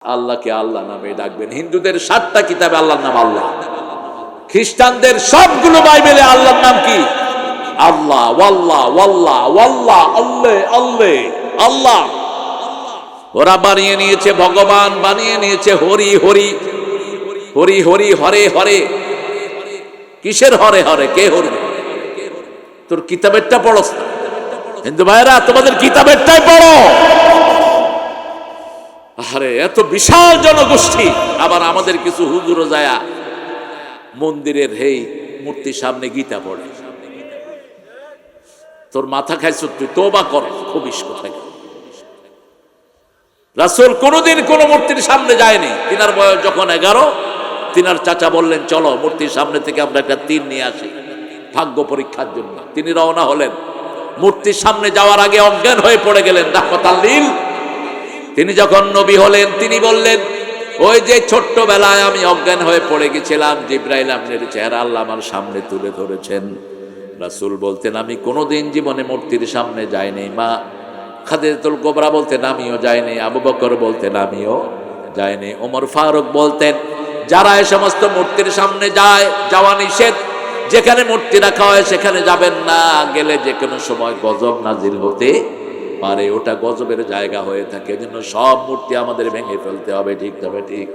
আল্লাহকে আল্লাহ নামে ডাকবেন। হিন্দুদের 7টা কিতাবে আল্লাহর নাম আল্লাহ, খ্রিস্টানদের সবগুলো বাইবেলে আল্লাহর নাম কি? আল্লাহ, ওয়াল্লাহ, ওয়াল্লাহ, ওয়াল্লাহ, আল্লাহ, আল্লাহ, আল্লাহ। ওরা বানিয়ে নিয়েছে ভগবান, বানিয়ে নিয়েছে হরি হরি, হরি হরি, হরে হরে। কিসের হরে হরে? কে হরি? তোর কিতাবেরটা পড়ো হিন্দু ভাইরা, তোমাদের কিতাবেরটাই পড়ো। আরে এত বিশাল জনগোষ্ঠী, আবার আমাদের কিছু হুজুরও যায়া মন্দিরের হেই মূর্তির সামনে গীতা পড়ে। তোর মাথা খাইছ, তুই তওবা কর। খবিস কোথায়? রাসূল কোনোদিন কোন মূর্তির সামনে যায়নি। তিনার বয়স যখন 11, তিনার চাচা বললেন চলো মূর্তির সামনে থেকে আমরা একটা তীর নিয়ে আসি ভাগ্য পরীক্ষার জন্য। তিনি রওনা হলেন। মূর্তির সামনে যাওয়ার আগে অজ্ঞান হয়ে পড়ে গেলেন রাহমাতাল লিল। তিনি যখন নবী হলেন, তিনি বললেন ওই যে ছোট্টবেলায় আমি অজ্ঞান হয়ে পড়ে গেছিলাম, জিবরাইল আপনার চেহারা আল্লাহ আমার সামনে তুলে ধরেছেন। রাসূল বলতেন আমি কোনোদিন জীবনে মূর্তির সামনে যাইনি। মা খাদিজাতুল কুবরা বলতেন আমিও যাইনি। আবু বকর বলতেন আমিও যাইনি। ওমর ফারুক বলতেন যারা এই সমস্ত মূর্তির সামনে যায়, যাওয়া নিষেধ। যেখানে মূর্তি রাখা হয় সেখানে যাবেন না, গেলে যে কোনো সময় গজব নাজিল হতে পারে, ওটা গজবের জায়গা হয়ে থাকে। এজন্য সব মূর্তি আমাদের ভেঙে ফেলতে হবে। ঠিক তবে ঠিক।